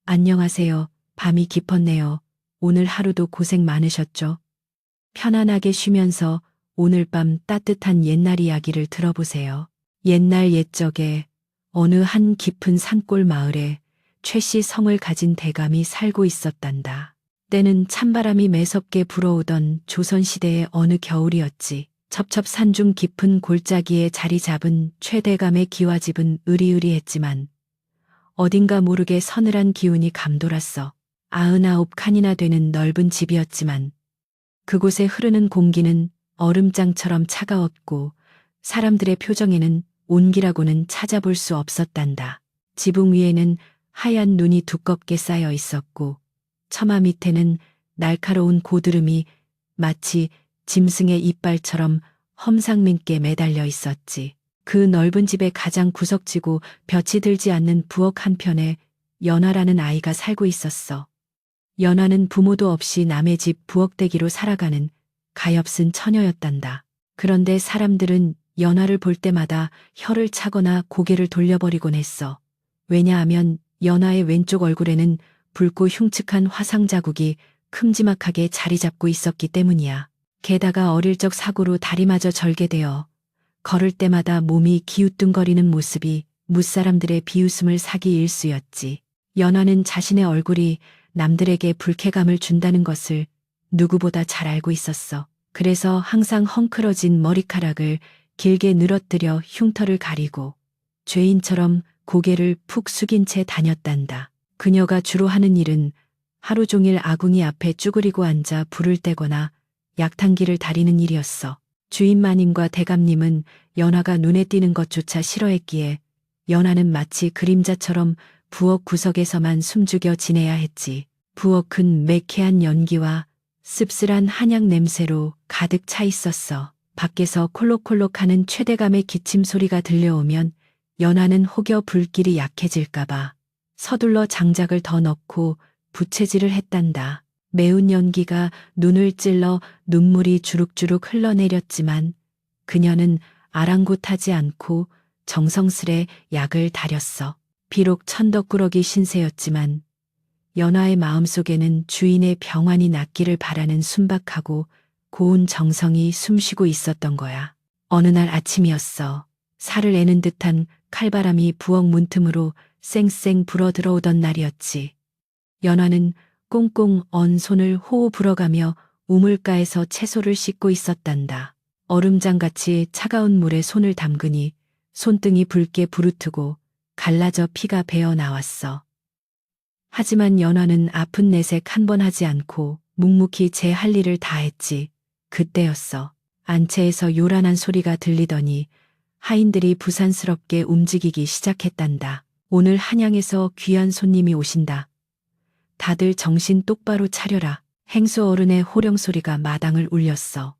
안녕하세요. 밤이 깊었네요. 오늘 하루도 고생 많으셨죠? 편안하게 쉬면서 오늘 밤 따뜻한 옛날 이야기를 들어보세요. 옛날 옛적에 어느 한 깊은 산골 마을에 최씨 성을 가진 대감이 살고 있었단다. 때는 찬바람이 매섭게 불어오던 조선시대의 어느 겨울이었지. 첩첩산중 깊은 골짜기에 자리 잡은 최대감의 기와집은 으리으리했지만 어딘가 모르게 서늘한 기운이 감돌았어. 99칸이나 되는 넓은 집이었지만 그곳에 흐르는 공기는 얼음장처럼 차가웠고 사람들의 표정에는 온기라고는 찾아볼 수 없었단다. 지붕 위에는 하얀 눈이 두껍게 쌓여 있었고 처마 밑에는 날카로운 고드름이 마치 짐승의 이빨처럼 험상궂게 매달려 있었지. 그 넓은 집의 가장 구석지고 볕이 들지 않는 부엌 한편에 연화라는 아이가 살고 있었어. 연화는 부모도 없이 남의 집 부엌대기로 살아가는 가엾은 처녀였단다. 그런데 사람들은 연화를 볼 때마다 혀를 차거나 고개를 돌려버리곤 했어. 왜냐하면 연화의 왼쪽 얼굴에는 붉고 흉측한 화상 자국이 큼지막하게 자리 잡고 있었기 때문이야. 게다가 어릴 적 사고로 다리마저 절개되어 걸을 때마다 몸이 기우뚱거리는 모습이 무사람들의 비웃음을 사기 일쑤였지. 연화는 자신의 얼굴이 남들에게 불쾌감을 준다는 것을 누구보다 잘 알고 있었어. 그래서 항상 헝클어진 머리카락을 길게 늘어뜨려 흉터를 가리고 죄인처럼 고개를 푹 숙인 채 다녔단다. 그녀가 주로 하는 일은 하루 종일 아궁이 앞에 쭈그리고 앉아 불을 떼거나 약탕기를 다리는 일이었어. 주인 마님과 대감님은 연화가 눈에 띄는 것조차 싫어했기에 연화는 마치 그림자처럼 부엌 구석에서만 숨죽여 지내야 했지. 부엌은 매캐한 연기와 씁쓸한 한약 냄새로 가득 차 있었어. 밖에서 콜록콜록하는 최대감의 기침 소리가 들려오면 연화는 혹여 불길이 약해질까봐 서둘러 장작을 더 넣고 부채질을 했단다. 매운 연기가 눈을 찔러 눈물이 주룩주룩 흘러내렸지만 그녀는 아랑곳하지 않고 정성스레 약을 다렸어. 비록 천덕꾸러기 신세였지만 연화의 마음속에는 주인의 병환이 낫기를 바라는 순박하고 고운 정성이 숨쉬고 있었던 거야. 어느 날 아침이었어. 살을 애는 듯한 칼바람이 부엌 문틈으로 쌩쌩 불어 들어오던 날이었지. 연화는 꽁꽁 언 손을 호호 불어가며 우물가에서 채소를 씻고 있었단다. 얼음장같이 차가운 물에 손을 담그니 손등이 붉게 부르트고 갈라져 피가 배어 나왔어. 하지만 연화는 아픈 내색 한 번 하지 않고 묵묵히 제 할 일을 다 했지. 그때였어. 안채에서 요란한 소리가 들리더니 하인들이 부산스럽게 움직이기 시작했단다. 오늘 한양에서 귀한 손님이 오신다. 다들 정신 똑바로 차려라. 행수 어른의 호령 소리가 마당을 울렸어.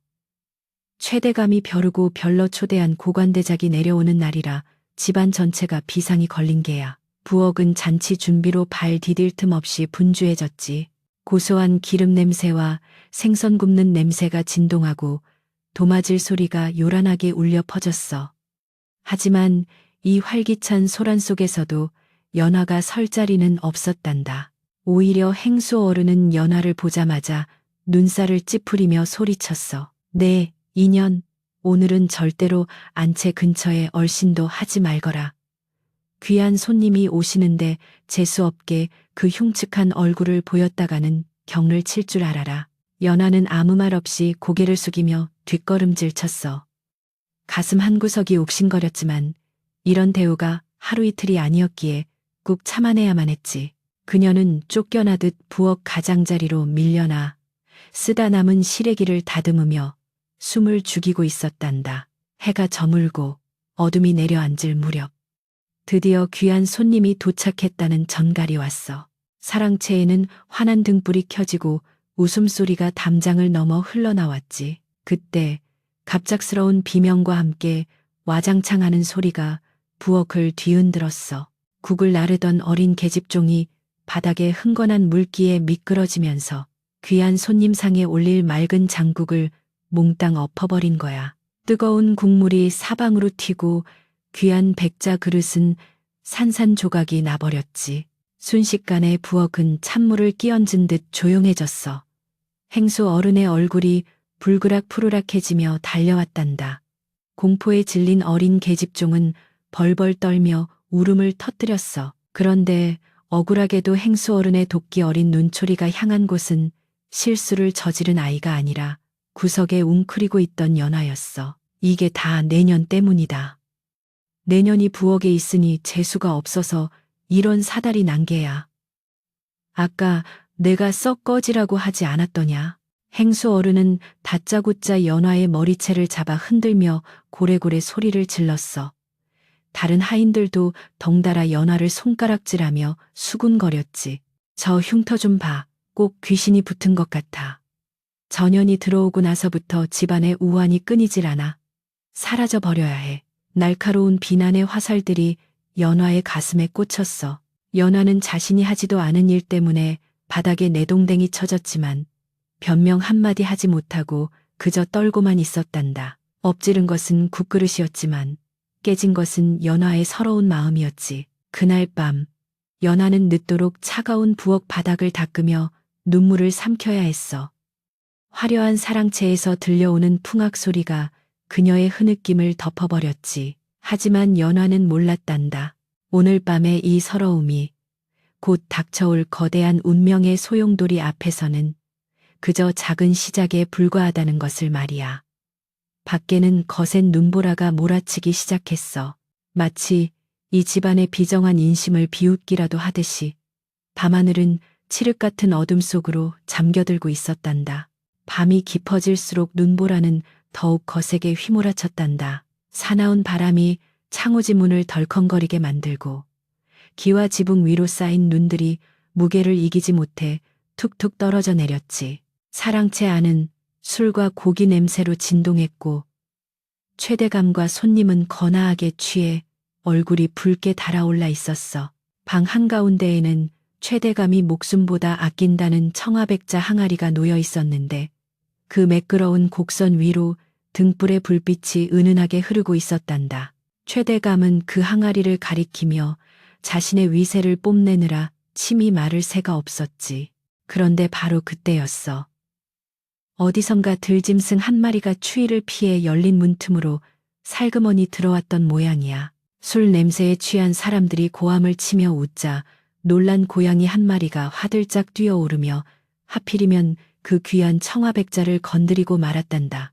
최대감이 벼르고 별러 초대한 고관대작이 내려오는 날이라 집안 전체가 비상이 걸린 게야. 부엌은 잔치 준비로 발 디딜 틈 없이 분주해졌지. 고소한 기름 냄새와 생선 굽는 냄새가 진동하고 도마질 소리가 요란하게 울려 퍼졌어. 하지만 이 활기찬 소란 속에서도 연화가 설 자리는 없었단다. 오히려 행수 어른은 연화를 보자마자 눈살을 찌푸리며 소리쳤어. 네, 인연, 오늘은 절대로 안채 근처에 얼씬도 하지 말거라. 귀한 손님이 오시는데 재수없게 그 흉측한 얼굴을 보였다가는 경를 칠 줄 알아라. 연화는 아무 말 없이 고개를 숙이며 뒷걸음질 쳤어. 가슴 한구석이 옥신거렸지만 이런 대우가 하루 이틀이 아니었기에 꾹 참아내야만 했지. 그녀는 쫓겨나듯 부엌 가장자리로 밀려나 쓰다 남은 시래기를 다듬으며 숨을 죽이고 있었단다. 해가 저물고 어둠이 내려앉을 무렵 드디어 귀한 손님이 도착했다는 전갈이 왔어. 사랑채에는 환한 등불이 켜지고 웃음소리가 담장을 넘어 흘러나왔지. 그때 갑작스러운 비명과 함께 와장창하는 소리가 부엌을 뒤흔들었어. 국을 나르던 어린 계집종이 바닥에 흥건한 물기에 미끄러지면서 귀한 손님상에 올릴 맑은 장국을 몽땅 엎어버린 거야. 뜨거운 국물이 사방으로 튀고 귀한 백자 그릇은 산산조각이 나버렸지. 순식간에 부엌은 찬물을 끼얹은 듯 조용해졌어. 행수 어른의 얼굴이 불그락푸르락해지며 달려왔단다. 공포에 질린 어린 계집종은 벌벌 떨며 울음을 터뜨렸어. 그런데 억울하게도 행수 어른의 도끼 어린 눈초리가 향한 곳은 실수를 저지른 아이가 아니라 구석에 웅크리고 있던 연화였어. 이게 다 내년 때문이다. 내년이 부엌에 있으니 재수가 없어서 이런 사달이 난 게야. 아까 내가 썩 꺼지라고 하지 않았더냐. 행수 어른은 다짜고짜 연화의 머리채를 잡아 흔들며 고래고래 소리를 질렀어. 다른 하인들도 덩달아 연화를 손가락질하며 수군거렸지. 저 흉터 좀 봐. 꼭 귀신이 붙은 것 같아. 전현이 들어오고 나서부터 집안의 우환이 끊이질 않아. 사라져 버려야 해. 날카로운 비난의 화살들이 연화의 가슴에 꽂혔어. 연화는 자신이 하지도 않은 일 때문에 바닥에 내동댕이 쳐졌지만 변명 한마디 하지 못하고 그저 떨고만 있었단다. 엎지른 것은 국그릇이었지만 깨진 것은 연화의 서러운 마음이었지. 그날 밤 연화는 늦도록 차가운 부엌 바닥을 닦으며 눈물을 삼켜야 했어. 화려한 사랑채에서 들려오는 풍악 소리가 그녀의 흐느낌을 덮어버렸지. 하지만 연화는 몰랐단다. 오늘 밤의 이 서러움이 곧 닥쳐올 거대한 운명의 소용돌이 앞에서는 그저 작은 시작에 불과하다는 것을 말이야. 밖에는 거센 눈보라가 몰아치기 시작했어. 마치 이 집안의 비정한 인심을 비웃기라도 하듯이 밤하늘은 칠흑 같은 어둠 속으로 잠겨들고 있었단다. 밤이 깊어질수록 눈보라는 더욱 거세게 휘몰아쳤단다. 사나운 바람이 창호지 문을 덜컹거리게 만들고 기와 지붕 위로 쌓인 눈들이 무게를 이기지 못해 툭툭 떨어져 내렸지. 사랑채 안은 술과 고기 냄새로 진동했고 최대감과 손님은 거나하게 취해 얼굴이 붉게 달아올라 있었어. 방 한가운데에는 최대감이 목숨보다 아낀다는 청아백자 항아리가 놓여 있었는데 그 매끄러운 곡선 위로 등불의 불빛이 은은하게 흐르고 있었단다. 최대감은 그 항아리를 가리키며 자신의 위세를 뽐내느라 침이 마를 새가 없었지. 그런데 바로 그때였어. 어디선가 들짐승 한 마리가 추위를 피해 열린 문틈으로 살그머니 들어왔던 모양이야. 술 냄새에 취한 사람들이 고함을 치며 웃자 놀란 고양이 한 마리가 화들짝 뛰어오르며 하필이면 그 귀한 청아백자를 건드리고 말았단다.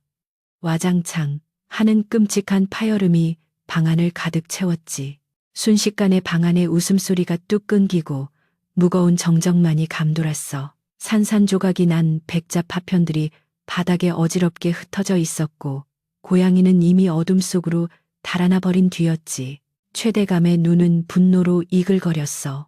와장창 하는 끔찍한 파열음이 방 안을 가득 채웠지. 순식간에 방 안의 웃음소리가 뚝 끊기고 무거운 정적만이 감돌았어. 산산조각이 난 백자 파편들이 바닥에 어지럽게 흩어져 있었고 고양이는 이미 어둠 속으로 달아나 버린 뒤였지. 최대감의 눈은 분노로 이글거렸어.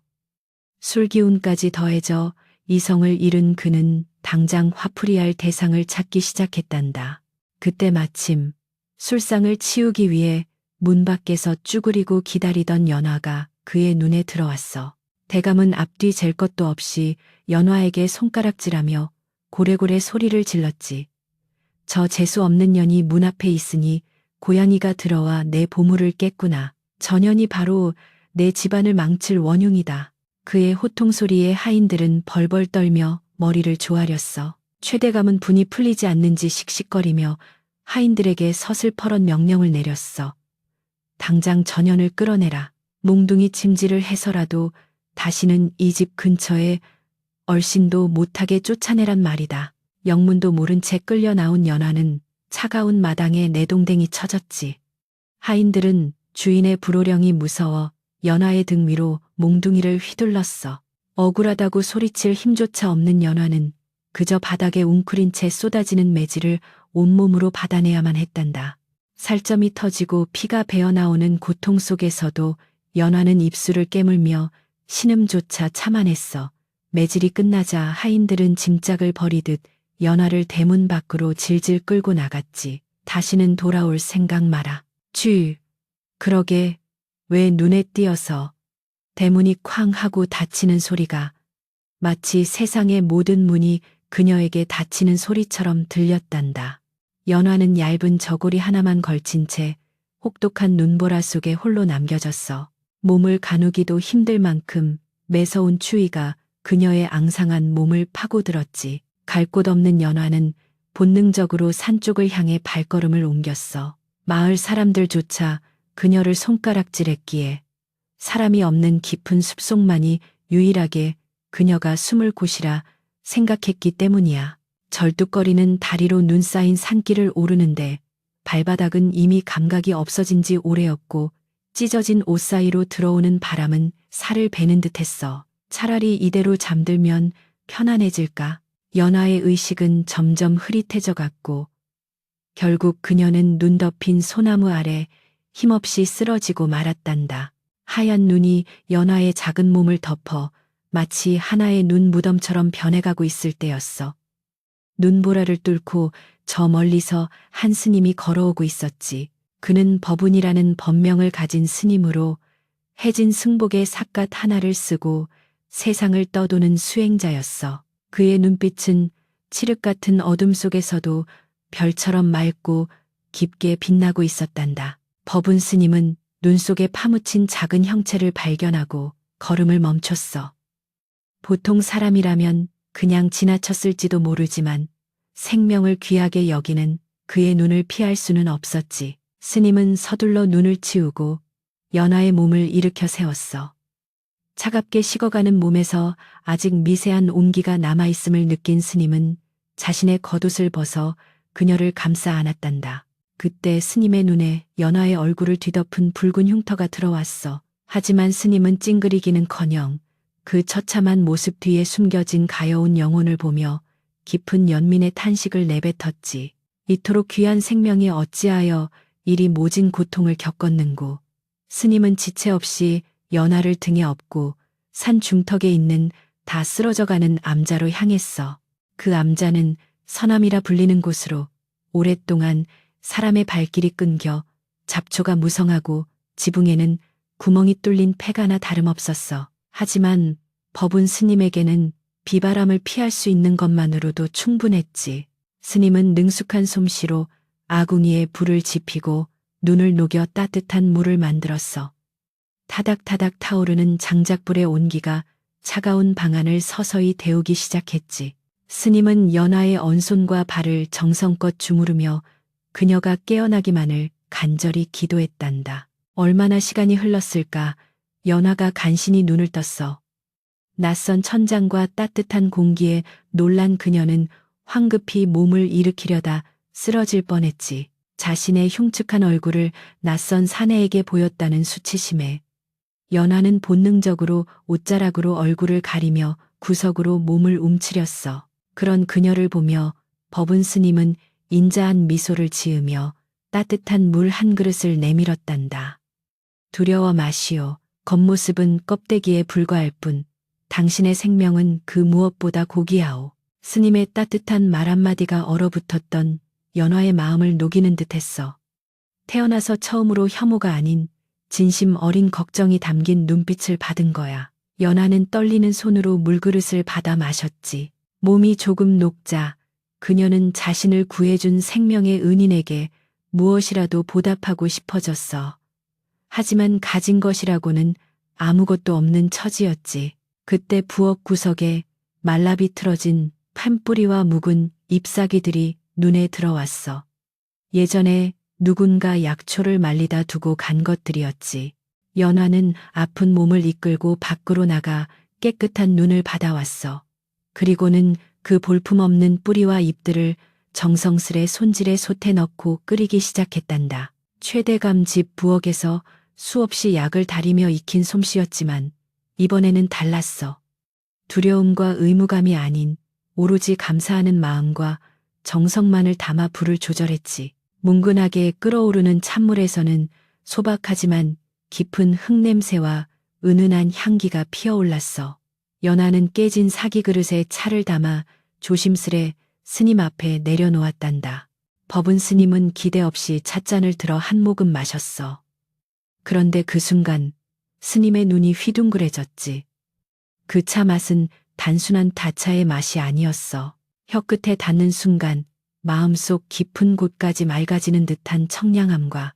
술기운까지 더해져 이성을 잃은 그는 당장 화풀이할 대상을 찾기 시작했단다. 그때 마침 술상을 치우기 위해 문 밖에서 쭈그리고 기다리던 연화가 그의 눈에 들어왔어. 대감은 앞뒤 잴 것도 없이 연화에게 손가락질하며 고래고래 소리를 질렀지. 저 재수 없는 년이 문 앞에 있으니 고양이가 들어와 내 보물을 깼구나. 저 년이 바로 내 집안을 망칠 원흉이다. 그의 호통소리에 하인들은 벌벌 떨며 머리를 조아렸어. 최대감은 분이 풀리지 않는지 씩씩거리며 하인들에게 서슬퍼런 명령을 내렸어. 당장 전현을 끌어내라. 몽둥이 침질을 해서라도 다시는 이 집 근처에 얼씬도 못하게 쫓아내란 말이다. 영문도 모른 채 끌려 나온 연화는 차가운 마당에 내동댕이 쳐졌지. 하인들은 주인의 불호령이 무서워 연화의 등 위로 몽둥이를 휘둘렀어. 억울하다고 소리칠 힘조차 없는 연화는 그저 바닥에 웅크린 채 쏟아지는 매질을 온몸으로 받아내야만 했단다. 살점이 터지고 피가 배어나오는 고통 속에서도 연화는 입술을 깨물며 신음조차 참아냈어. 매질이 끝나자 하인들은 짐짝을 버리듯 연화를 대문 밖으로 질질 끌고 나갔지. 다시는 돌아올 생각 마라. 그러게 왜 눈에 띄어서 대문이 쾅 하고 닫히는 소리가 마치 세상의 모든 문이 그녀에게 닫히는 소리처럼 들렸단다. 연화는 얇은 저고리 하나만 걸친 채 혹독한 눈보라 속에 홀로 남겨졌어. 몸을 가누기도 힘들 만큼 매서운 추위가 그녀의 앙상한 몸을 파고들었지. 갈 곳 없는 연화는 본능적으로 산 쪽을 향해 발걸음을 옮겼어. 마을 사람들조차 그녀를 손가락질했기에 사람이 없는 깊은 숲속만이 유일하게 그녀가 숨을 곳이라 생각했기 때문이야. 절뚝거리는 다리로 눈 쌓인 산길을 오르는데 발바닥은 이미 감각이 없어진 지 오래였고 찢어진 옷 사이로 들어오는 바람은 살을 베는 듯했어. 차라리 이대로 잠들면 편안해질까? 연하의 의식은 점점 흐릿해져 갔고 결국 그녀는 눈 덮인 소나무 아래 힘없이 쓰러지고 말았단다. 하얀 눈이 연하의 작은 몸을 덮어 마치 하나의 눈 무덤처럼 변해가고 있을 때였어. 눈보라를 뚫고 저 멀리서 한 스님이 걸어오고 있었지. 그는 법운이라는 법명을 가진 스님으로 해진 승복의 삿갓 하나를 쓰고 세상을 떠도는 수행자였어. 그의 눈빛은 칠흑 같은 어둠 속에서도 별처럼 맑고 깊게 빛나고 있었단다. 법운 스님은 눈 속에 파묻힌 작은 형체를 발견하고 걸음을 멈췄어. 보통 사람이라면 그냥 지나쳤을지도 모르지만 생명을 귀하게 여기는 그의 눈을 피할 수는 없었지. 스님은 서둘러 눈을 치우고 연하의 몸을 일으켜 세웠어. 차갑게 식어가는 몸에서 아직 미세한 온기가 남아있음을 느낀 스님은 자신의 겉옷을 벗어 그녀를 감싸 안았단다. 그때 스님의 눈에 연하의 얼굴을 뒤덮은 붉은 흉터가 들어왔어. 하지만 스님은 찡그리기는커녕 그 처참한 모습 뒤에 숨겨진 가여운 영혼을 보며 깊은 연민의 탄식을 내뱉었지. 이토록 귀한 생명이 어찌하여 이리 모진 고통을 겪었는고. 스님은 지체 없이 연하를 등에 업고 산 중턱에 있는 다 쓰러져가는 암자로 향했어. 그 암자는 서남이라 불리는 곳으로 오랫동안 사람의 발길이 끊겨 잡초가 무성하고 지붕에는 구멍이 뚫린 폐가나 다름없었어. 하지만 법운 스님에게는 비바람을 피할 수 있는 것만으로도 충분했지. 스님은 능숙한 솜씨로 아궁이에 불을 지피고 눈을 녹여 따뜻한 물을 만들었어. 타닥타닥 타오르는 장작불의 온기가 차가운 방안을 서서히 데우기 시작했지. 스님은 연하의 언손과 발을 정성껏 주무르며 그녀가 깨어나기만을 간절히 기도했단다. 얼마나 시간이 흘렀을까? 연하가 간신히 눈을 떴어. 낯선 천장과 따뜻한 공기에 놀란 그녀는 황급히 몸을 일으키려다 쓰러질 뻔했지. 자신의 흉측한 얼굴을 낯선 사내에게 보였다는 수치심에 연하는 본능적으로 옷자락으로 얼굴을 가리며 구석으로 몸을 움츠렸어. 그런 그녀를 보며 법운 스님은 인자한 미소를 지으며 따뜻한 물 한 그릇을 내밀었단다. 두려워 마시오. 겉모습은 껍데기에 불과할 뿐 당신의 생명은 그 무엇보다 고귀하오. 스님의 따뜻한 말 한마디가 얼어붙었던 연화의 마음을 녹이는 듯했어. 태어나서 처음으로 혐오가 아닌 진심 어린 걱정이 담긴 눈빛을 받은 거야. 연화는 떨리는 손으로 물그릇을 받아 마셨지. 몸이 조금 녹자 그녀는 자신을 구해준 생명의 은인에게 무엇이라도 보답하고 싶어졌어. 하지만 가진 것이라고는 아무것도 없는 처지였지. 그때 부엌 구석에 말라 비틀어진 판뿌리와 묵은 잎사귀들이 눈에 들어왔어. 예전에 누군가 약초를 말리다 두고 간 것들이었지. 연화는 아픈 몸을 이끌고 밖으로 나가 깨끗한 눈을 받아왔어. 그리고는 그 볼품없는 뿌리와 잎들을 정성스레 손질에 솥에 넣고 끓이기 시작했단다. 최대감 집 부엌에서 수없이 약을 다리며 익힌 솜씨였지만 이번에는 달랐어. 두려움과 의무감이 아닌 오로지 감사하는 마음과 정성만을 담아 불을 조절했지. 뭉근하게 끓어오르는 찬물에서는 소박하지만 깊은 흙냄새와 은은한 향기가 피어올랐어. 연하는 깨진 사기 그릇에 차를 담아 조심스레 스님 앞에 내려놓았단다. 법운 스님은 기대 없이 찻잔을 들어 한 모금 마셨어. 그런데 그 순간 스님의 눈이 휘둥그레졌지. 그 차 맛은 단순한 다차의 맛이 아니었어. 혀끝에 닿는 순간 마음속 깊은 곳까지 맑아지는 듯한 청량함과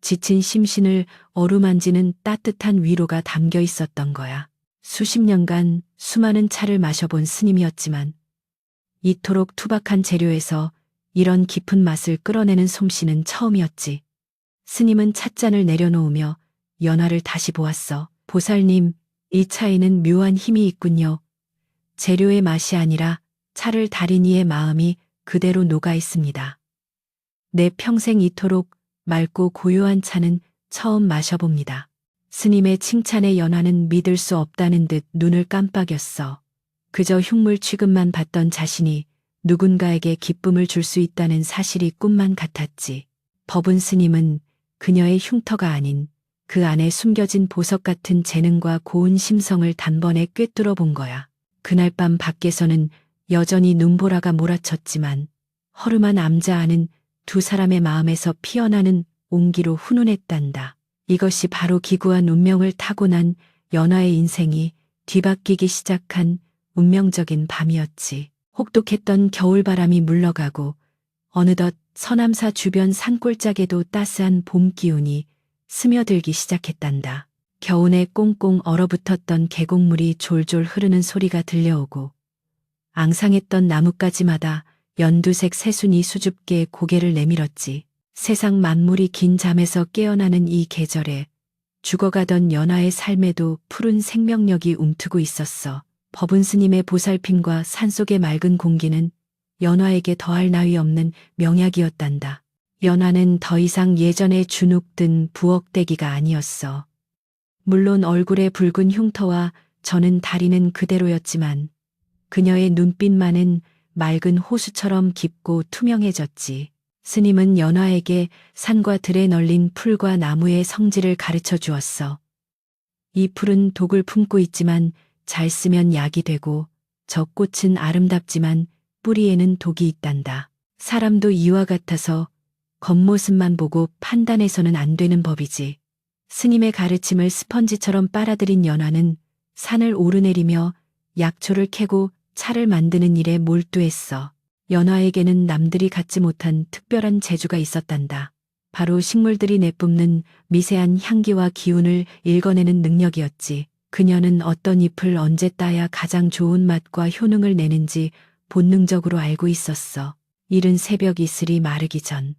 지친 심신을 어루만지는 따뜻한 위로가 담겨 있었던 거야. 수십 년간 수많은 차를 마셔본 스님이었지만 이토록 투박한 재료에서 이런 깊은 맛을 끌어내는 솜씨는 처음이었지. 스님은 찻잔을 내려놓으며 연화를 다시 보았어. 보살님, 이 차에는 묘한 힘이 있군요. 재료의 맛이 아니라 차를 달인 이의 마음이 그대로 녹아 있습니다. 내 평생 이토록 맑고 고요한 차는 처음 마셔봅니다. 스님의 칭찬에 연화는 믿을 수 없다는 듯 눈을 깜빡였어. 그저 흉물 취급만 받던 자신이 누군가에게 기쁨을 줄 수 있다는 사실이 꿈만 같았지. 법운 스님은 그녀의 흉터가 아닌 그 안에 숨겨진 보석 같은 재능과 고운 심성을 단번에 꿰뚫어 본 거야. 그날 밤 밖에서는 여전히 눈보라가 몰아쳤지만 허름한 암자 안은 두 사람의 마음에서 피어나는 온기로 훈훈했단다. 이것이 바로 기구한 운명을 타고난 연화의 인생이 뒤바뀌기 시작한 운명적인 밤이었지. 혹독했던 겨울바람이 물러가고 어느덧 서남사 주변 산골짜기에도 따스한 봄 기운이 스며들기 시작했단다. 겨우내 꽁꽁 얼어붙었던 계곡물이 졸졸 흐르는 소리가 들려오고 앙상했던 나뭇가지마다 연두색 새순이 수줍게 고개를 내밀었지. 세상 만물이 긴 잠에서 깨어나는 이 계절에 죽어가던 연화의 삶에도 푸른 생명력이 움트고 있었어. 법운 스님의 보살핌과 산속의 맑은 공기는 연화에게 더할 나위 없는 명약이었단다. 연화는 더 이상 예전의 주눅든 부엌대기가 아니었어. 물론 얼굴의 붉은 흉터와 저는 다리는 그대로였지만 그녀의 눈빛만은 맑은 호수처럼 깊고 투명해졌지. 스님은 연화에게 산과 들에 널린 풀과 나무의 성질을 가르쳐 주었어. 이 풀은 독을 품고 있지만 잘 쓰면 약이 되고 저 꽃은 아름답지만 뿌리에는 독이 있단다. 사람도 이와 같아서 겉모습만 보고 판단해서는 안 되는 법이지. 스님의 가르침을 스펀지처럼 빨아들인 연화는 산을 오르내리며 약초를 캐고 차를 만드는 일에 몰두했어. 연화에게는 남들이 갖지 못한 특별한 재주가 있었단다. 바로 식물들이 내뿜는 미세한 향기와 기운을 읽어내는 능력이었지. 그녀는 어떤 잎을 언제 따야 가장 좋은 맛과 효능을 내는지 본능적으로 알고 있었어. 이른 새벽 이슬이 마르기 전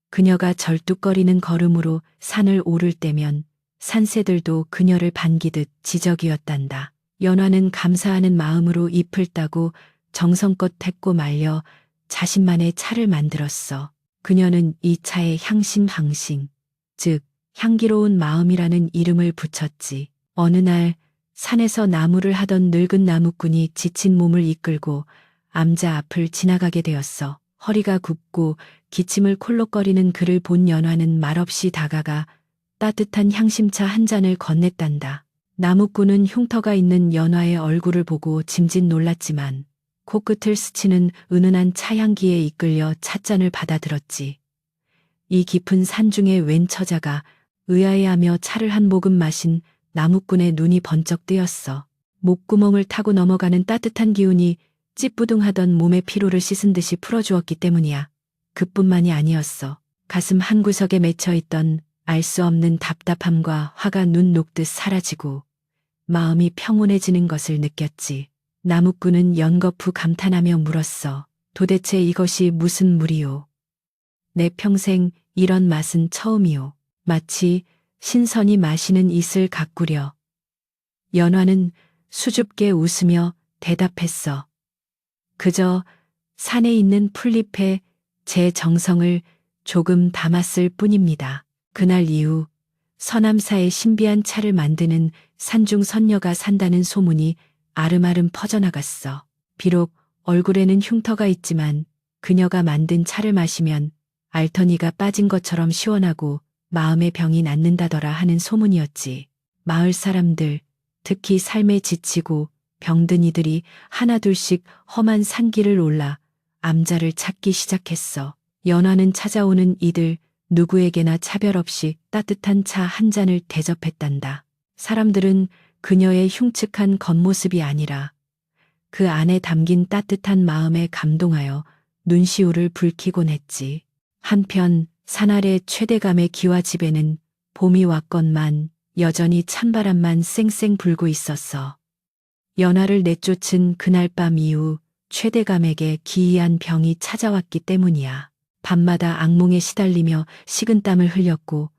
그녀가 절뚝거리는 걸음으로 산을 오를 때면 산새들도 그녀를 반기듯 지저귀었단다. 연화는 감사하는 마음으로 잎을 따고 정성껏 뎁고 말려 자신만의 차를 만들었어. 그녀는 이 차에 향신항신, 즉 향기로운 마음이라는 이름을 붙였지. 어느 날 산에서 나무를 하던 늙은 나무꾼이 지친 몸을 이끌고 암자 앞을 지나가게 되었어. 허리가 굽고 기침을 콜록거리는 그를 본 연화는 말없이 다가가 따뜻한 향심차 한 잔을 건넸단다. 나무꾼은 흉터가 있는 연화의 얼굴을 보고 짐짓 놀랐지만 코끝을 스치는 은은한 차향기에 이끌려 찻잔을 받아들었지. 이 깊은 산중의 웬 처자가 의아해하며 차를 한 모금 마신 나무꾼의 눈이 번쩍 뜨였어. 목구멍을 타고 넘어가는 따뜻한 기운이 찌뿌둥하던 몸의 피로를 씻은 듯이 풀어주었기 때문이야. 그뿐만이 아니었어. 가슴 한구석에 맺혀있던 알 수 없는 답답함과 화가 눈 녹듯 사라지고 마음이 평온해지는 것을 느꼈지. 나무꾼은 연거푸 감탄하며 물었어. 도대체 이것이 무슨 물이오? 내 평생 이런 맛은 처음이오. 마치 신선히 마시는 이슬 가꾸려. 연화는 수줍게 웃으며 대답했어. 그저 산에 있는 풀잎에 제 정성을 조금 담았을 뿐입니다. 그날 이후 서남사의 신비한 차를 만드는 산중 선녀가 산다는 소문이 아름아름 퍼져나갔어. 비록 얼굴에는 흉터가 있지만 그녀가 만든 차를 마시면 알터니가 빠진 것처럼 시원하고 마음의 병이 낫는다더라 하는 소문이었지. 마을 사람들, 특히 삶에 지치고 병든 이들이 하나둘씩 험한 산길을 올라 암자를 찾기 시작했어. 연화는 찾아오는 이들 누구에게나 차별 없이 따뜻한 차 한 잔을 대접했단다. 사람들은 그녀의 흉측한 겉모습이 아니라 그 안에 담긴 따뜻한 마음에 감동하여 눈시울을 붉히곤 했지. 한편 산 아래 최대감의 기와 집에는 봄이 왔건만 여전히 찬바람만 쌩쌩 불고 있었어. 연하를 내쫓은 그날 밤 이후 최대감에게 기이한 병이 찾아왔기 때문이야. 밤마다 악몽에 시달리며 식은땀을 흘렸고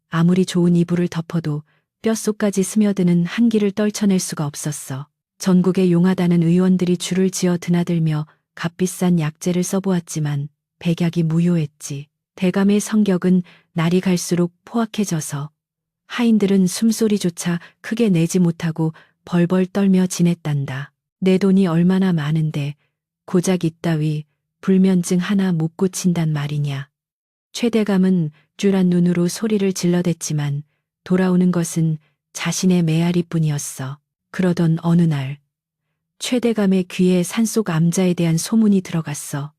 아무리 좋은 이불을 덮어도 뼛속까지 스며드는 한기를 떨쳐낼 수가 없었어. 전국의 용하다는 의원들이 줄을 지어 드나들며 값비싼 약재를 써보았지만 백약이 무효했지. 대감의 성격은 날이 갈수록 포악해져서 하인들은 숨소리조차 크게 내지 못하고 벌벌 떨며 지냈단다. 내 돈이 얼마나 많은데 고작 이따위 불면증 하나 못 고친단 말이냐. 최대감은 쭈란 눈으로 소리를 질러댔지만 돌아오는 것은 자신의 메아리뿐이었어. 그러던 어느 날 최대감의 귀에 산속 암자에 대한 소문이 들어갔어.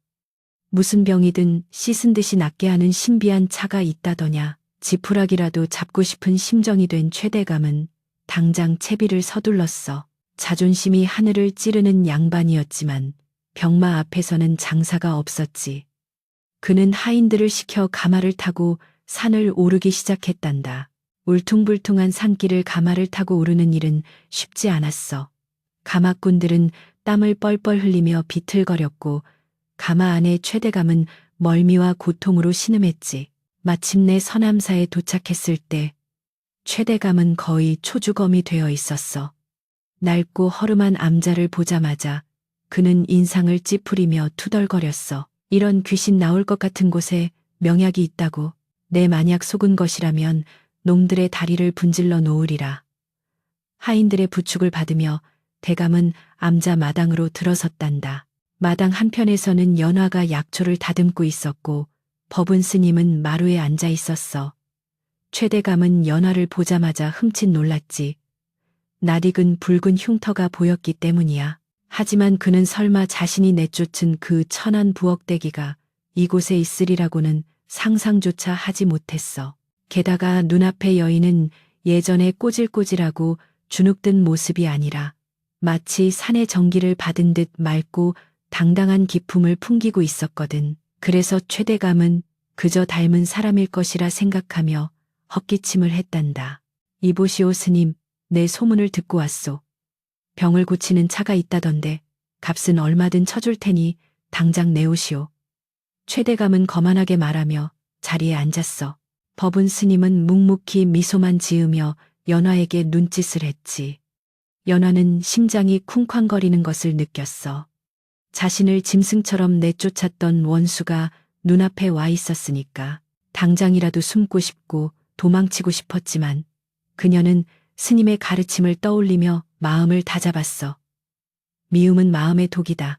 무슨 병이든 씻은 듯이 낫게 하는 신비한 차가 있다더냐. 지푸라기라도 잡고 싶은 심정이 된 최대감은 당장 채비를 서둘렀어. 자존심이 하늘을 찌르는 양반이었지만 병마 앞에서는 장사가 없었지. 그는 하인들을 시켜 가마를 타고 산을 오르기 시작했단다. 울퉁불퉁한 산길을 가마를 타고 오르는 일은 쉽지 않았어. 가마꾼들은 땀을 뻘뻘 흘리며 비틀거렸고 가마 안에 최대감은 멀미와 고통으로 신음했지. 마침내 서남사에 도착했을 때 최대감은 거의 초주검이 되어 있었어. 낡고 허름한 암자를 보자마자 그는 인상을 찌푸리며 투덜거렸어. 이런 귀신 나올 것 같은 곳에 명약이 있다고. 내 만약 속은 것이라면 놈들의 다리를 분질러 놓으리라. 하인들의 부축을 받으며 대감은 암자 마당으로 들어섰단다. 마당 한편에서는 연화가 약초를 다듬고 있었고 법운 스님은 마루에 앉아 있었어. 최대감은 연화를 보자마자 흠칫 놀랐지. 낯익은 붉은 흉터가 보였기 때문이야. 하지만 그는 설마 자신이 내쫓은 그 천한 부엌대기가 이곳에 있으리라고는 상상조차 하지 못했어. 게다가 눈앞의 여인은 예전에 꼬질꼬질하고 주눅든 모습이 아니라 마치 산의 전기를 받은 듯 맑고 당당한 기품을 풍기고 있었거든. 그래서 최대감은 그저 닮은 사람일 것이라 생각하며 헛기침을 했단다. 이보시오 스님, 내 소문을 듣고 왔소. 병을 고치는 차가 있다던데 값은 얼마든 쳐줄 테니 당장 내오시오. 최대감은 거만하게 말하며 자리에 앉았어. 법운 스님은 묵묵히 미소만 지으며 연화에게 눈짓을 했지. 연화는 심장이 쿵쾅거리는 것을 느꼈어. 자신을 짐승처럼 내쫓았던 원수가 눈앞에 와 있었으니까 당장이라도 숨고 싶고 도망치고 싶었지만 그녀는 스님의 가르침을 떠올리며 마음을 다잡았어. 미움은 마음의 독이다.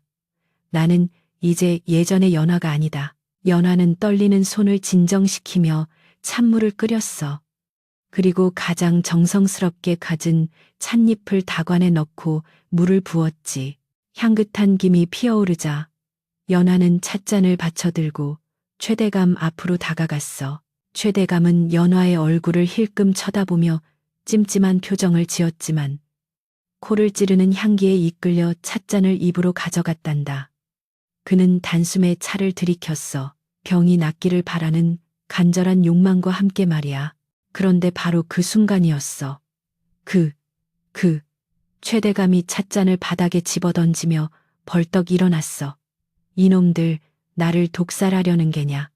나는 이제 예전의 연화가 아니다. 연화는 떨리는 손을 진정시키며 찬물을 끓였어. 그리고 가장 정성스럽게 갖은 찻잎을 다관에 넣고 물을 부었지. 향긋한 김이 피어오르자 연화는 찻잔을 받쳐들고 최대감 앞으로 다가갔어. 최대감은 연화의 얼굴을 힐끔 쳐다보며 찜찜한 표정을 지었지만 코를 찌르는 향기에 이끌려 찻잔을 입으로 가져갔단다. 그는 단숨에 차를 들이켰어. 병이 낫기를 바라는 간절한 욕망과 함께 말이야. 그런데 바로 그 순간이었어. 최대감이 찻잔을 바닥에 집어던지며 벌떡 일어났어. 이놈들 나를 독살하려는 게냐.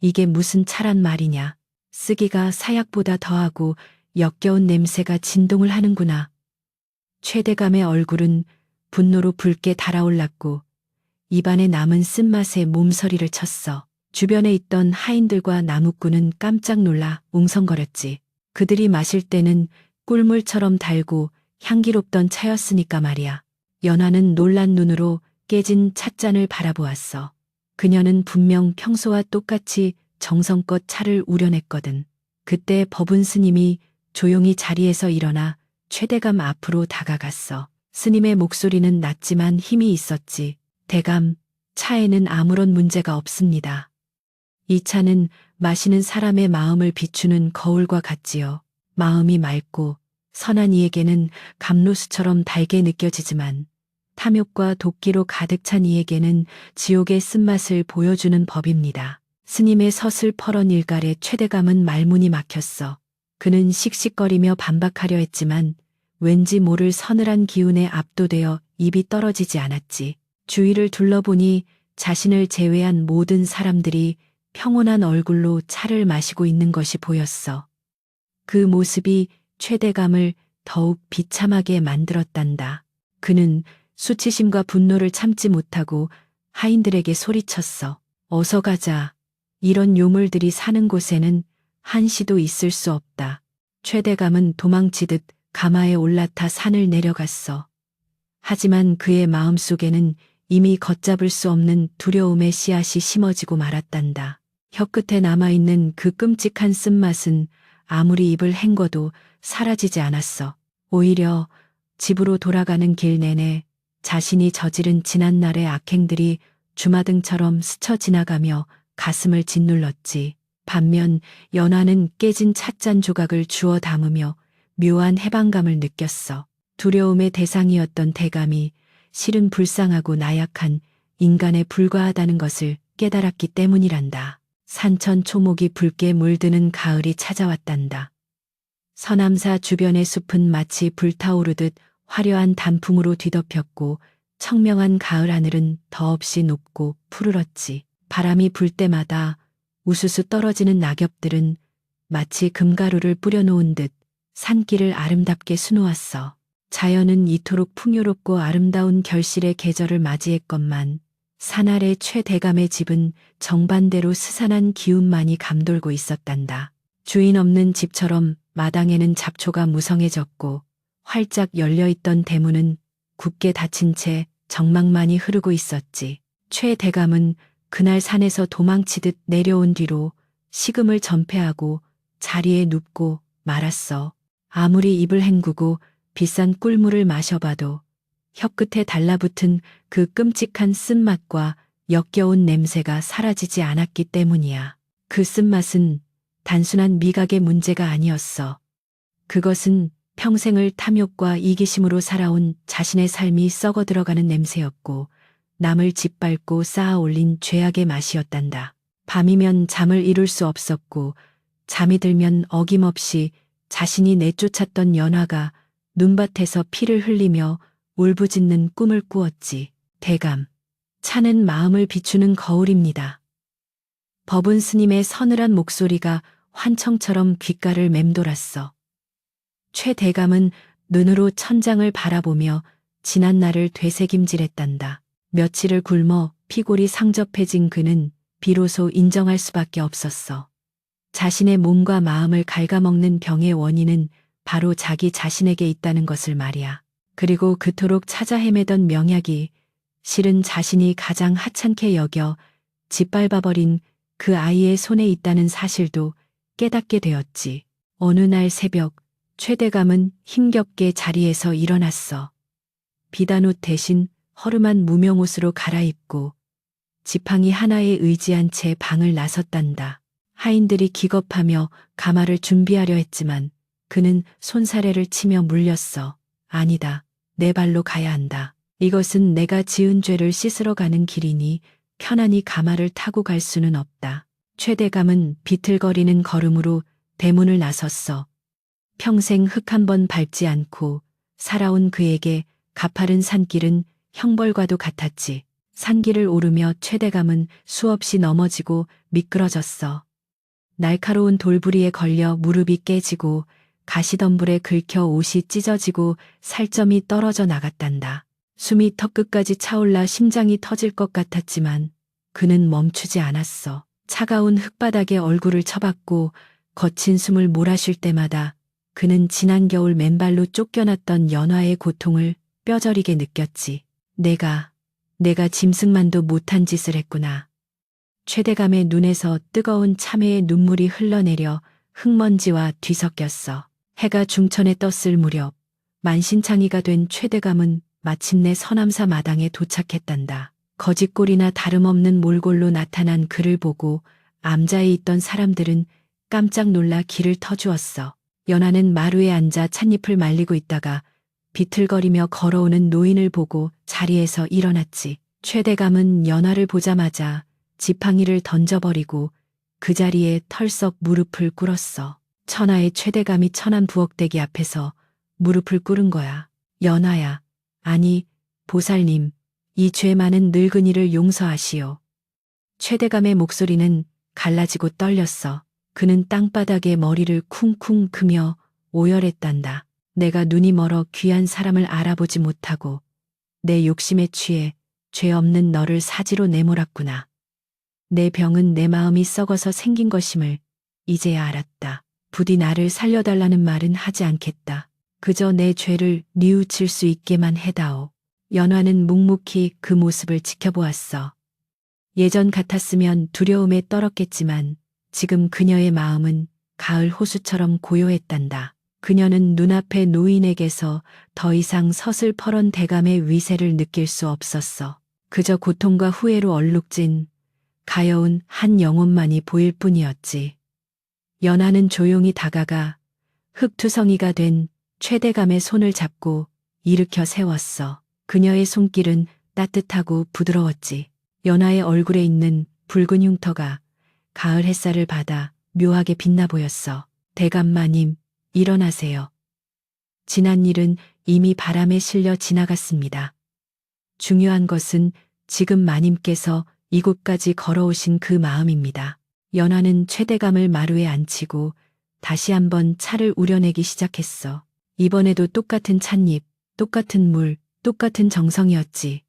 이게 무슨 차란 말이냐. 쓰기가 사약보다 더하고 역겨운 냄새가 진동을 하는구나. 최대감의 얼굴은 분노로 붉게 달아올랐고 입안에 남은 쓴맛에 몸서리를 쳤어. 주변에 있던 하인들과 나무꾼은 깜짝 놀라 웅성거렸지. 그들이 마실 때는 꿀물처럼 달고 향기롭던 차였으니까 말이야. 연화는 놀란 눈으로 깨진 찻잔을 바라보았어. 그녀는 분명 평소와 똑같이 정성껏 차를 우려냈거든. 그때 법운 스님이 조용히 자리에서 일어나 최대감 앞으로 다가갔어. 스님의 목소리는 낮지만 힘이 있었지. 대감, 차에는 아무런 문제가 없습니다. 이 차는 마시는 사람의 마음을 비추는 거울과 같지요. 마음이 맑고 선한 이에게는 감로수처럼 달게 느껴지지만 탐욕과 도끼로 가득 찬 이에게는 지옥의 쓴맛을 보여주는 법입니다. 스님의 서슬퍼런 일갈에 최대감은 말문이 막혔어. 그는 씩씩거리며 반박하려 했지만 왠지 모를 서늘한 기운에 압도되어 입이 떨어지지 않았지. 주위를 둘러보니 자신을 제외한 모든 사람들이 평온한 얼굴로 차를 마시고 있는 것이 보였어. 그 모습이 최대감을 더욱 비참하게 만들었단다. 그는 수치심과 분노를 참지 못하고 하인들에게 소리쳤어. 어서 가자. 이런 요물들이 사는 곳에는 한시도 있을 수 없다. 최대감은 도망치듯 가마에 올라타 산을 내려갔어. 하지만 그의 마음속에는 이미 걷잡을 수 없는 두려움의 씨앗이 심어지고 말았단다. 혀끝에 남아있는 그 끔찍한 쓴맛은 아무리 입을 헹궈도 사라지지 않았어. 오히려 집으로 돌아가는 길 내내 자신이 저지른 지난날의 악행들이 주마등처럼 스쳐 지나가며 가슴을 짓눌렀지. 반면 연화는 깨진 찻잔 조각을 주워 담으며 묘한 해방감을 느꼈어. 두려움의 대상이었던 대감이 실은 불쌍하고 나약한 인간에 불과하다는 것을 깨달았기 때문이란다. 산천 초목이 붉게 물드는 가을이 찾아왔단다. 서남사 주변의 숲은 마치 불타오르듯 화려한 단풍으로 뒤덮였고 청명한 가을 하늘은 더없이 높고 푸르렀지. 바람이 불 때마다 우수수 떨어지는 낙엽들은 마치 금가루를 뿌려놓은 듯 산길을 아름답게 수놓았어. 자연은 이토록 풍요롭고 아름다운 결실의 계절을 맞이했건만 산 아래 최대감의 집은 정반대로 스산한 기운만이 감돌고 있었단다. 주인 없는 집처럼 마당에는 잡초가 무성해졌고 활짝 열려있던 대문은 굳게 닫힌 채 정막만이 흐르고 있었지. 최대감은 그날 산에서 도망치듯 내려온 뒤로 식음을 전폐하고 자리에 눕고 말았어. 아무리 입을 헹구고 비싼 꿀물을 마셔봐도 혀끝에 달라붙은 그 끔찍한 쓴맛과 역겨운 냄새가 사라지지 않았기 때문이야. 그 쓴맛은 단순한 미각의 문제가 아니었어. 그것은 평생을 탐욕과 이기심으로 살아온 자신의 삶이 썩어 들어가는 냄새였고 남을 짓밟고 쌓아 올린 죄악의 맛이었단다. 밤이면 잠을 이룰 수 없었고 잠이 들면 어김없이 자신이 내쫓았던 연화가 눈밭에서 피를 흘리며 울부짖는 꿈을 꾸었지. 대감, 차는 마음을 비추는 거울입니다. 법은 스님의 서늘한 목소리가 환청처럼 귓가를 맴돌았어. 최 대감은 눈으로 천장을 바라보며 지난날을 되새김질했단다. 며칠을 굶어 피골이 상접해진 그는 비로소 인정할 수밖에 없었어. 자신의 몸과 마음을 갉아먹는 병의 원인은 바로 자기 자신에게 있다는 것을 말이야. 그리고 그토록 찾아 헤매던 명약이 실은 자신이 가장 하찮게 여겨 짓밟아버린 그 아이의 손에 있다는 사실도 깨닫게 되었지. 어느 날 새벽 최대감은 힘겹게 자리에서 일어났어. 비단옷 대신 허름한 무명옷으로 갈아입고 지팡이 하나에 의지한 채 방을 나섰단다. 하인들이 기겁하며 가마를 준비하려 했지만 그는 손사래를 치며 물렸어. 아니다. 내 발로 가야 한다. 이것은 내가 지은 죄를 씻으러 가는 길이니 편안히 가마를 타고 갈 수는 없다. 최대감은 비틀거리는 걸음으로 대문을 나섰어. 평생 흙 한 번 밟지 않고 살아온 그에게 가파른 산길은 형벌과도 같았지. 산길을 오르며 최대감은 수없이 넘어지고 미끄러졌어. 날카로운 돌부리에 걸려 무릎이 깨지고 가시덤불에 긁혀 옷이 찢어지고 살점이 떨어져 나갔단다. 숨이 턱끝까지 차올라 심장이 터질 것 같았지만 그는 멈추지 않았어. 차가운 흙바닥에 얼굴을 쳐박고 거친 숨을 몰아쉴 때마다 그는 지난 겨울 맨발로 쫓겨났던 연화의 고통을 뼈저리게 느꼈지. 내가 짐승만도 못한 짓을 했구나. 최대감의 눈에서 뜨거운 참회의 눈물이 흘러내려 흙먼지와 뒤섞였어. 해가 중천에 떴을 무렵 만신창이가 된 최대감은 마침내 서남사 마당에 도착했단다. 거짓골이나 다름없는 몰골로 나타난 그를 보고 암자에 있던 사람들은 깜짝 놀라 길을 터주었어. 연화는 마루에 앉아 찻잎을 말리고 있다가 비틀거리며 걸어오는 노인을 보고 자리에서 일어났지. 최대감은 연화를 보자마자 지팡이를 던져버리고 그 자리에 털썩 무릎을 꿇었어. 천하의 최대감이 천안 부엌대기 앞에서 무릎을 꿇은 거야. 연하야, 아니, 보살님, 이 죄 많은 늙은이를 용서하시오. 최대감의 목소리는 갈라지고 떨렸어. 그는 땅바닥에 머리를 쿵쿵 크며 오열했단다. 내가 눈이 멀어 귀한 사람을 알아보지 못하고 내 욕심에 취해 죄 없는 너를 사지로 내몰았구나. 내 병은 내 마음이 썩어서 생긴 것임을 이제야 알았다. 부디 나를 살려달라는 말은 하지 않겠다. 그저 내 죄를 뉘우칠 수 있게만 해다오. 연화는 묵묵히 그 모습을 지켜보았어. 예전 같았으면 두려움에 떨었겠지만 지금 그녀의 마음은 가을 호수처럼 고요했단다. 그녀는 눈앞의 노인에게서 더 이상 서슬퍼런 대감의 위세를 느낄 수 없었어. 그저 고통과 후회로 얼룩진 가여운 한 영혼만이 보일 뿐이었지. 연하는 조용히 다가가 흙투성이가 된 최대감의 손을 잡고 일으켜 세웠어. 그녀의 손길은 따뜻하고 부드러웠지. 연하의 얼굴에 있는 붉은 흉터가 가을 햇살을 받아 묘하게 빛나 보였어. 대감마님, 일어나세요. 지난 일은 이미 바람에 실려 지나갔습니다. 중요한 것은 지금 마님께서 이곳까지 걸어오신 그 마음입니다. 연하는 최대감을 마루에 앉히고 다시 한번 차를 우려내기 시작했어. 이번에도 똑같은 찻잎, 똑같은 물, 똑같은 정성이었지.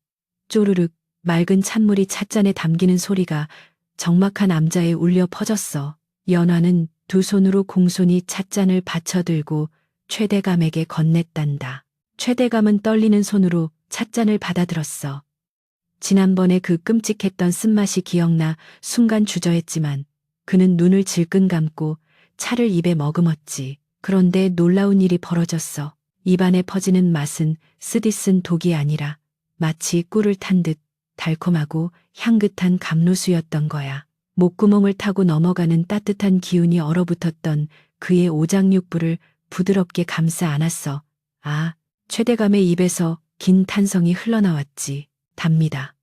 쪼르륵 맑은 찬물이 찻잔에 담기는 소리가 적막한 암자에 울려 퍼졌어. 연하는 두 손으로 공손히 찻잔을 받쳐들고 최대감에게 건넸단다. 최대감은 떨리는 손으로 찻잔을 받아들었어. 지난번에 그 끔찍했던 쓴맛이 기억나 순간 주저했지만 그는 눈을 질끈 감고 차를 입에 머금었지. 그런데 놀라운 일이 벌어졌어. 입안에 퍼지는 맛은 쓰디쓴 독이 아니라 마치 꿀을 탄 듯 달콤하고 향긋한 감로수였던 거야. 목구멍을 타고 넘어가는 따뜻한 기운이 얼어붙었던 그의 오장육부를 부드럽게 감싸 안았어. 아, 최대감의 입에서 긴 탄성이 흘러나왔지. 답니다.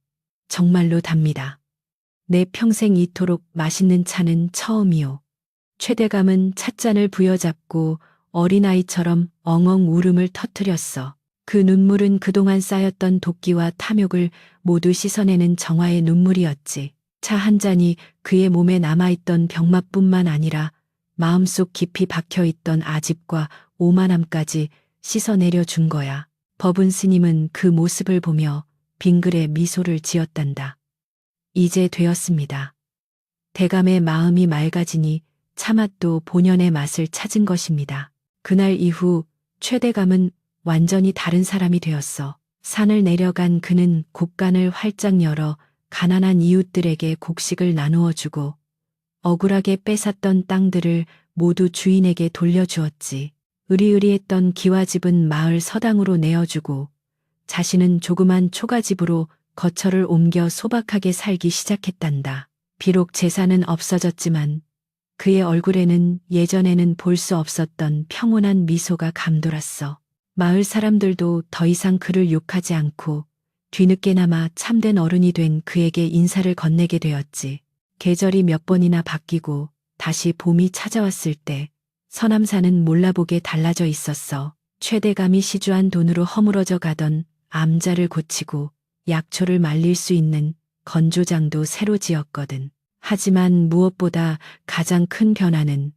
정말로 답니다. 내 평생 이토록 맛있는 차는 처음이오. 최대감은 찻잔을 부여잡고 어린아이처럼 엉엉 울음을 터뜨렸어. 그 눈물은 그동안 쌓였던 도끼와 탐욕을 모두 씻어내는 정화의 눈물이었지. 차 한 잔이 그의 몸에 남아있던 병맛뿐만 아니라 마음속 깊이 박혀있던 아집과 오만함까지 씻어내려 준 거야. 법은 스님은 그 모습을 보며 빙그레 미소를 지었단다. 이제 되었습니다. 대감의 마음이 맑아지니 차맛도 본연의 맛을 찾은 것입니다. 그날 이후 최대감은 완전히 다른 사람이 되었어. 산을 내려간 그는 곡간을 활짝 열어 가난한 이웃들에게 곡식을 나누어 주고 억울하게 뺏었던 땅들을 모두 주인에게 돌려주었지. 으리으리했던 기와집은 마을 서당으로 내어주고 자신은 조그만 초가집으로 거처를 옮겨 소박하게 살기 시작했단다. 비록 재산은 없어졌지만 그의 얼굴에는 예전에는 볼 수 없었던 평온한 미소가 감돌았어. 마을 사람들도 더 이상 그를 욕하지 않고 뒤늦게나마 참된 어른이 된 그에게 인사를 건네게 되었지. 계절이 몇 번이나 바뀌고 다시 봄이 찾아왔을 때 서남사는 몰라보게 달라져 있었어. 최대감이 시주한 돈으로 허물어져 가던 암자를 고치고 약초를 말릴 수 있는 건조장도 새로 지었거든. 하지만 무엇보다 가장 큰 변화는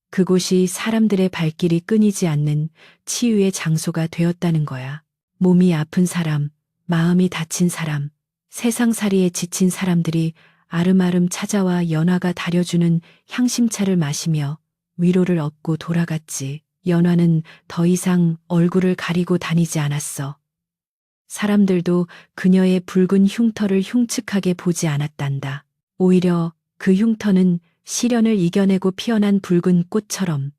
그곳이 사람들의 발길이 끊이지 않는 치유의 장소가 되었다는 거야. 몸이 아픈 사람, 마음이 다친 사람, 세상살이에 지친 사람들이 아름아름 찾아와 연화가 다려주는 향심차를 마시며 위로를 얻고 돌아갔지. 연화는 더 이상 얼굴을 가리고 다니지 않았어. 사람들도 그녀의 붉은 흉터를 흉측하게 보지 않았단다. 오히려 그 흉터는 시련을 이겨내고 피어난 붉은 꽃처럼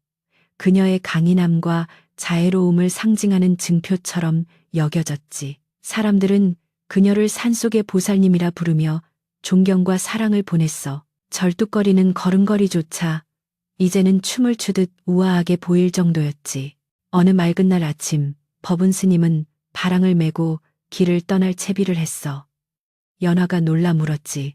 그녀의 강인함과 자애로움을 상징하는 증표처럼 여겨졌지. 사람들은 그녀를 산속의 보살님이라 부르며 존경과 사랑을 보냈어. 절뚝거리는 걸음걸이조차 이제는 춤을 추듯 우아하게 보일 정도였지. 어느 맑은 날 아침 법은 스님은 바랑을 메고 길을 떠날 채비를 했어. 연화가 놀라 물었지.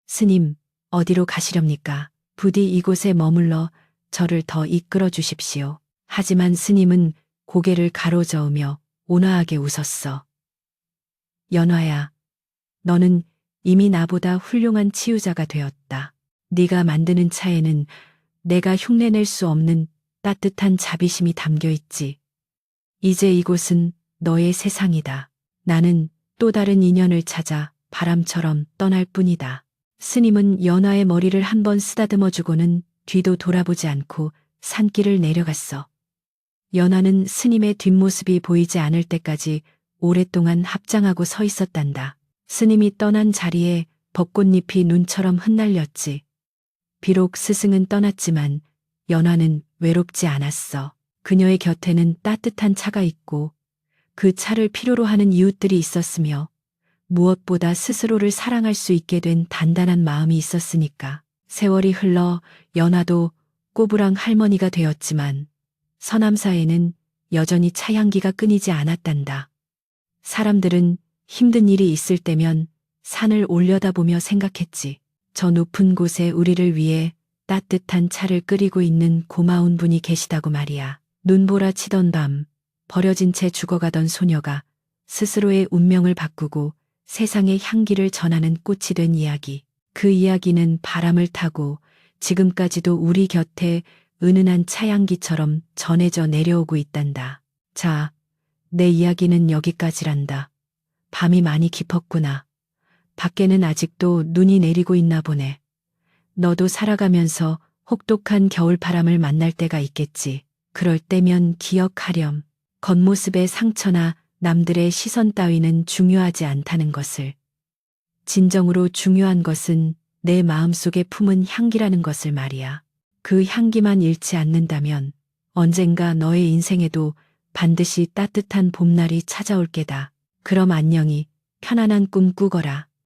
스님, 어디로 가시렵니까? 부디 이곳에 머물러 저를 더 이끌어 주십시오. 하지만 스님은 고개를 가로저으며 온화하게 웃었어. 연화야, 너는 이미 나보다 훌륭한 치유자가 되었다. 네가 만드는 차에는 내가 흉내낼 수 없는 따뜻한 자비심이 담겨 있지. 이제 이곳은 너의 세상이다. 나는 또 다른 인연을 찾아 바람처럼 떠날 뿐이다. 스님은 연화의 머리를 한번 쓰다듬어 주고는 뒤도 돌아보지 않고 산길을 내려갔어. 연화는 스님의 뒷모습이 보이지 않을 때까지 오랫동안 합장하고 서 있었단다. 스님이 떠난 자리에 벚꽃잎이 눈처럼 흩날렸지. 비록 스승은 떠났지만 연화는 외롭지 않았어. 그녀의 곁에는 따뜻한 차가 있고 그 차를 필요로 하는 이웃들이 있었으며 무엇보다 스스로를 사랑할 수 있게 된 단단한 마음이 있었으니까. 세월이 흘러 연화도 꼬부랑 할머니가 되었지만 서남사에는 여전히 차향기가 끊이지 않았단다. 사람들은 힘든 일이 있을 때면 산을 올려다보며 생각했지. 저 높은 곳에 우리를 위해 따뜻한 차를 끓이고 있는 고마운 분이 계시다고 말이야. 눈보라 치던 밤, 버려진 채 죽어가던 소녀가 스스로의 운명을 바꾸고 세상의 향기를 전하는 꽃이 된 이야기. 그 이야기는 바람을 타고 지금까지도 우리 곁에 은은한 차향기처럼 전해져 내려오고 있단다. 자, 내 이야기는 여기까지란다. 밤이 많이 깊었구나. 밖에는 아직도 눈이 내리고 있나 보네. 너도 살아가면서 혹독한 겨울바람을 만날 때가 있겠지. 그럴 때면 기억하렴. 겉모습의 상처나 남들의 시선 따위는 중요하지 않다는 것을. 진정으로 중요한 것은 내 마음속에 품은 향기라는 것을 말이야. 그 향기만 잃지 않는다면 언젠가 너의 인생에도 반드시 따뜻한 봄날이 찾아올 게다. 그럼 안녕히 편안한 꿈 꾸거라.